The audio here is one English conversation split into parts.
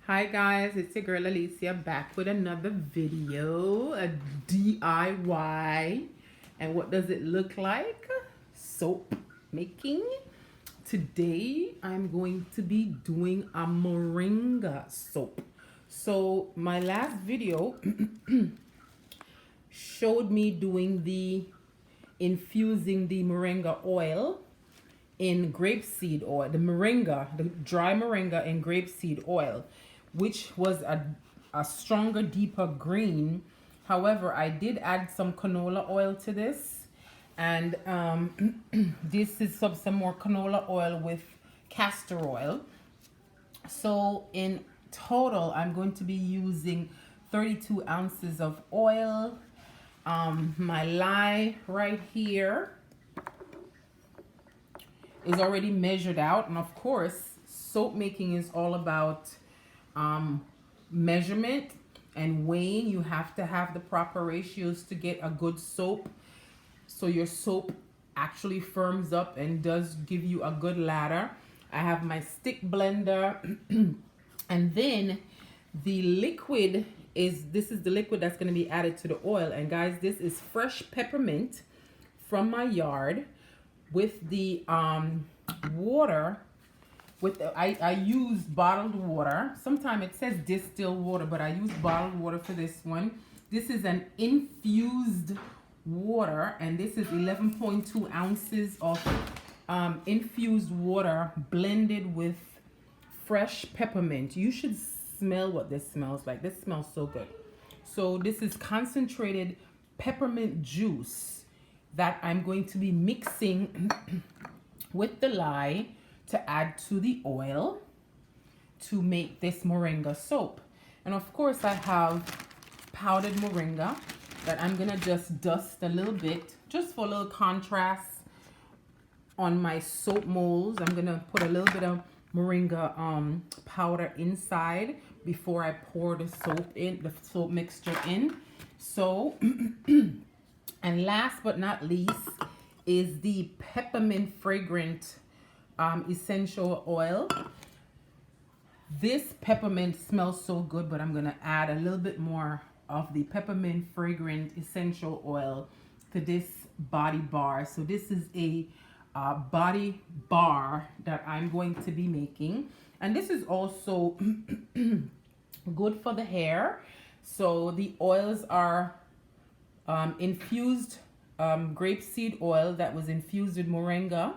Hi guys, it's your girl Alicia back with another video, a DIY. And what does it look like? Soap making. Today I'm going to be doing a moringa soap. So my last video showed me doing the infusing the moringa oil in grapeseed oil, the moringa, the dry moringa in grapeseed oil, which was a stronger, deeper green. However, I did add some canola oil to this, and this is some more canola oil with castor oil. So in total, I'm going to be using 32 ounces of oil. My lye right here is already measured out, and of course soap making is all about measurement and weighing. You have to have the proper ratios to get a good soap, so your soap actually firms up and does give you a good lather. I have my stick blender and then the liquid this is the liquid that's going to be added to the oil. And guys, this is fresh peppermint from my yard with the water. I use bottled water. Sometimes it says distilled water, but I use bottled water for this one. This is an infused water, and this is 11.2 ounces of infused water blended with fresh peppermint. You should smell what this smells like. This smells so good. So this is concentrated peppermint juice that I'm going to be mixing with the lye to add to the oil to make this moringa soap. And of course I have powdered moringa that I'm gonna just dust a little bit just for a little contrast on my soap molds. I'm gonna put a little bit of moringa powder inside before I pour the soap mixture in. So and last but not least is the peppermint fragrant essential oil. This peppermint smells so good, but I'm gonna add a little bit more of the peppermint fragrant essential oil to this body bar. So this is a body bar that I'm going to be making, and this is also good for the hair. So the oils are infused grapeseed oil that was infused with moringa,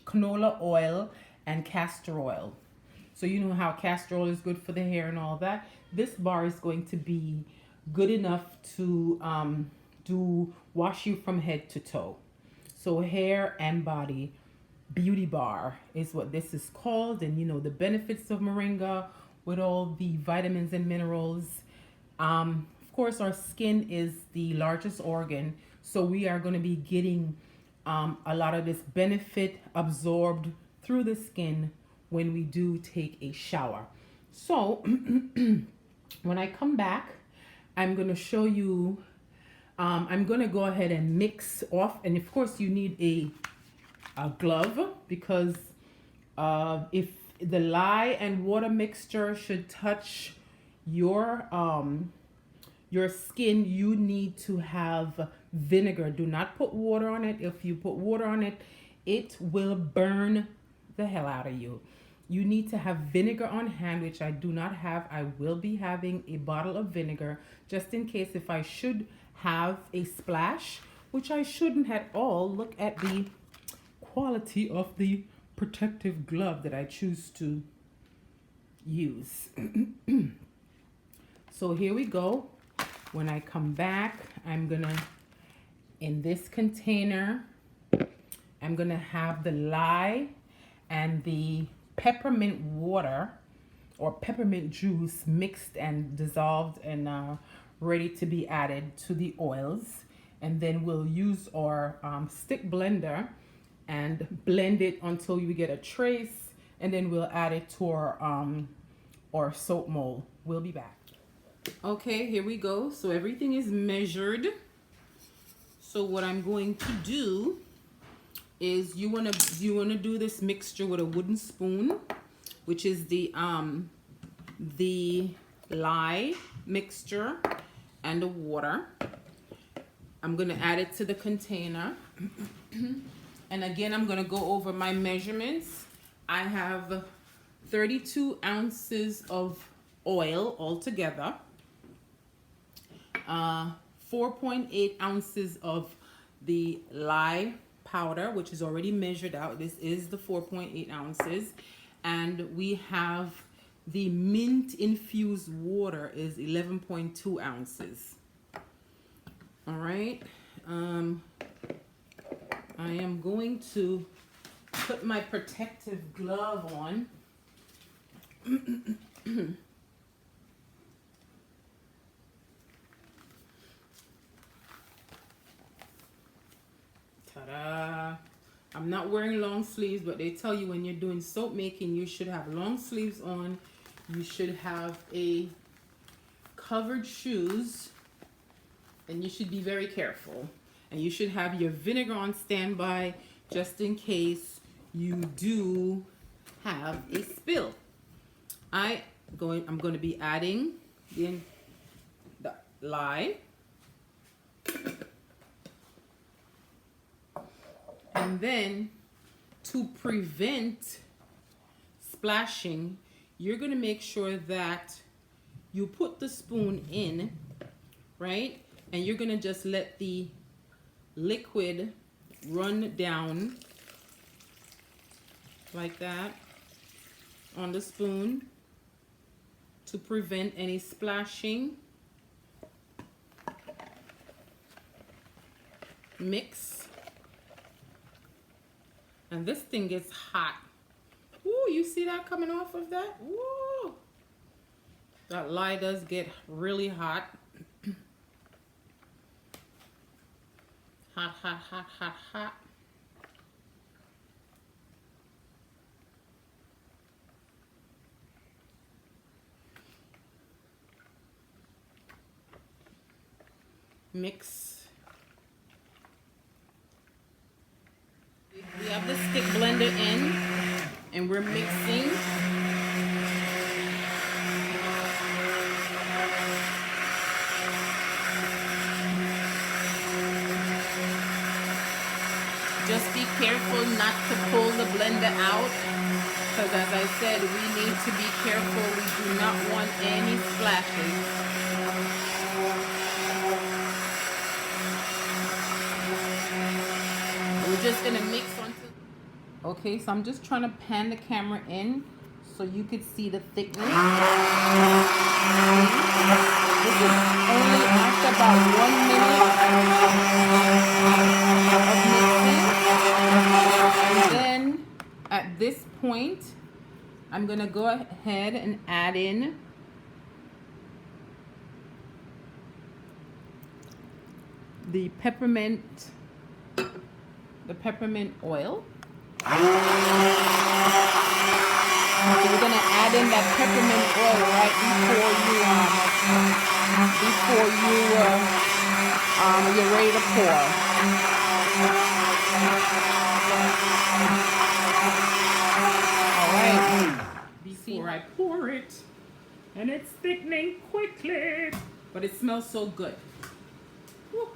canola oil, and castor oil. So you know how castor oil is good for the hair and all that. This bar is going to be good enough to wash you from head to toe. So hair and body beauty bar is what this is called. And you know the benefits of moringa with all the vitamins and minerals. Of course, our skin is the largest organ, so we are going to be getting a lot of this benefit absorbed through the skin when we do take a shower. So when I come back, I'm going to show you, I'm going to go ahead and mix off. And of course you need a glove, because if the lye and water mixture should touch your skin, you need to have vinegar. Do not put water on it. If you put water on it, it will burn the hell out of you. You need to have vinegar on hand, which I do not have. I will be having a bottle of vinegar just in case if I should have a splash, which I shouldn't at all. Look at the quality of the protective glove that I choose to use. So here we go. When I come back, I'm gonna, in this container, I'm gonna have the lye and the peppermint water or peppermint juice mixed and dissolved and ready to be added to the oils. And then we'll use our stick blender and blend it until you get a trace, and then we'll add it to our soap mold. We'll be back. Okay, here we go. So everything is measured. So what I'm going to do is you wanna do this mixture with a wooden spoon, which is the the lye mixture and the water. I'm going to add it to the container. And again, I'm going to go over my measurements. I have 32 ounces of oil altogether, 4.8 ounces of the lye powder, which is already measured out. This is the 4.8 ounces. And we have the mint infused water is 11.2 ounces. All right. I am going to put my protective glove on. Ta-da! I'm not wearing long sleeves, but they tell you when you're doing soap making, you should have long sleeves on. You should have a covered shoes, and you should be very careful. And you should have your vinegar on standby just in case you do have a spill. I'm going to be adding in the lye. And then to prevent splashing, you're going to make sure that you put the spoon in, right? And you're going to just let the liquid run down like that on the spoon to prevent any splashing. Mix. And this thing gets hot. Ooh, you see that coming off of that? Ooh. That lye does get really hot. Hot, hot, hot, hot, hot. Mix. We have the stick blender in, and we're mixing. Just be careful not to pull the blender out, because as I said, we need to be careful. We do not want any splashes. We're just gonna mix onto. Okay, so I'm just trying to pan the camera in so you could see the thickness. This is only after about 1 minute of mixing. And then at this point, I'm gonna go ahead and add in the peppermint oil. So you're gonna add in that peppermint oil right before you're ready to pour. All right. Before I pour it, and it's thickening quickly, but it smells so good. Woo.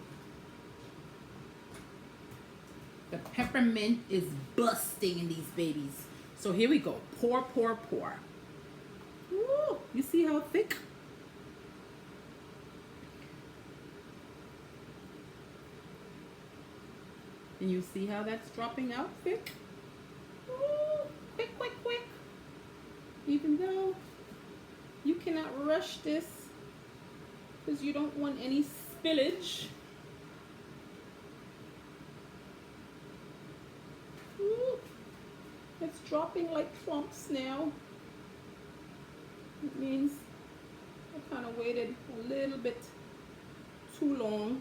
The peppermint is busting in these babies. So here we go. Pour, pour, pour. Woo. You see how thick? And you see how that's dropping out thick? Woo. Quick, quick, quick. Even though you cannot rush this because you don't want any spillage. It's dropping like clumps now. It means I kind of waited a little bit too long.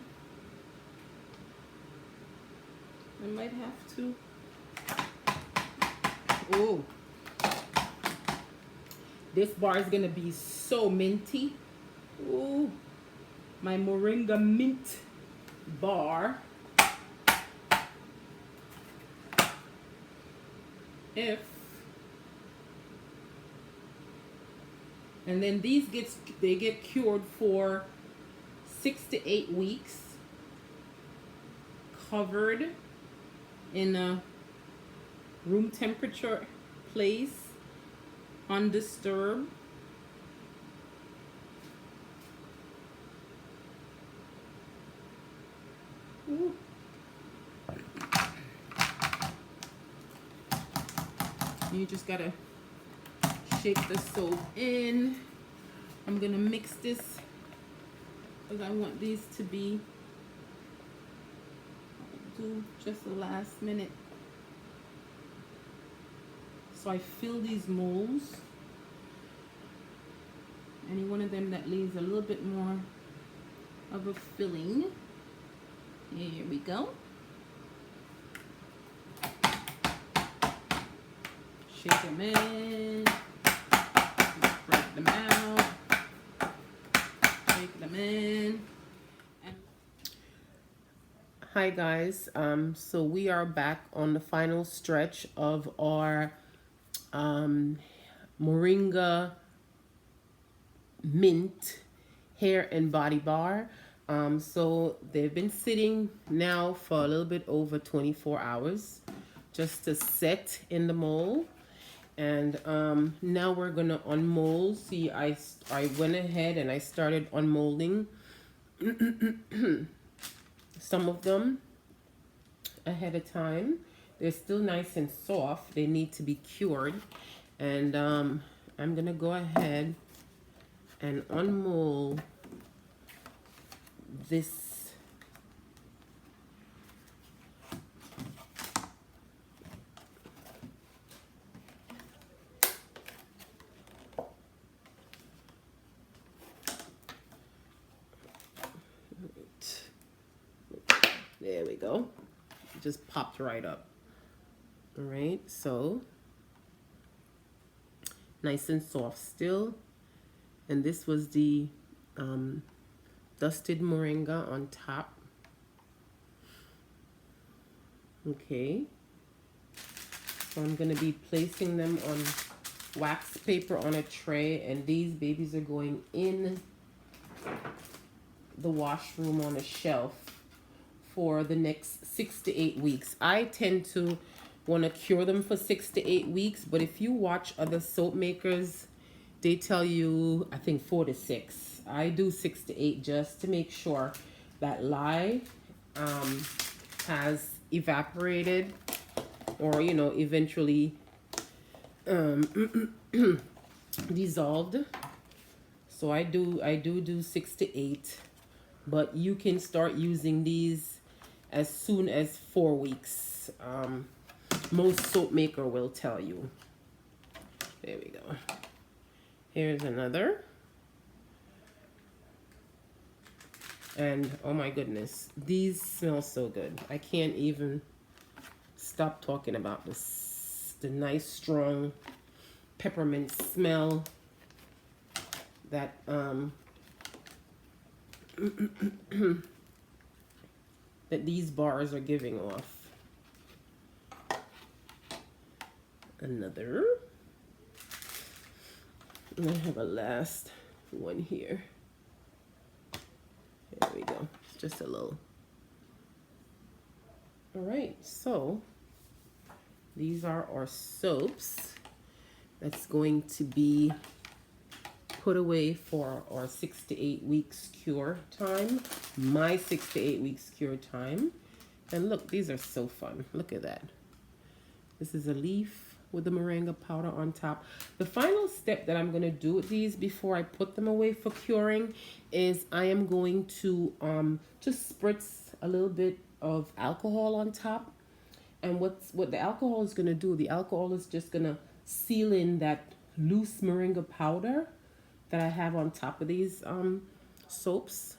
I might have to. Oh, this bar is gonna be so minty. Oh, my Moringa mint bar. If And then these get cured for 6 to 8 weeks, covered in a room temperature place, undisturbed. Ooh. You just gotta shake the soap in. I'm gonna mix this because I want these to be, do just the last minute. So I fill these molds. Any one of them that leaves a little bit more of a filling. Here we go. Shake them in. Spread them out. Shake them in. Hi guys, so we are back on the final stretch of our Moringa Mint hair and body bar. So they've been sitting now for a little bit over 24 hours just to set in the mold. And now we're gonna unmold. See, I went ahead and I started unmolding some of them ahead of time. They're still nice and soft. They need to be cured. And I'm gonna go ahead and unmold this. There we go. It just popped right up. All right, so nice and soft still. And this was the dusted moringa on top. Okay, so I'm gonna be placing them on wax paper on a tray, and these babies are going in the washroom on a shelf for the next 6 to 8 weeks. I tend to want to cure them for 6 to 8 weeks, but if you watch other soap makers, they tell you, I think 4 to 6. I do 6 to 8 just to make sure that lye has evaporated, or you know, eventually dissolved. So I do 6 to 8, but you can start using these as soon as 4 weeks. Most soap maker will tell you. There we go. Here's another. And oh my goodness, these smell so good. I can't even stop talking about this. The nice strong peppermint smell that that these bars are giving off. Another. And I have a last one here. There we go. Just a little. All right, so these are our soaps that's going to be put away for our 6 to 8 weeks cure time. My 6 to 8 weeks cure time. And look, these are so fun. Look at that. This is a leaf with the moringa powder on top. The final step that I'm going to do with these before I put them away for curing is I am going to just spritz a little bit of alcohol on top. And what the alcohol is going to do, the alcohol is just going to seal in that loose moringa powder that I have on top of these soaps.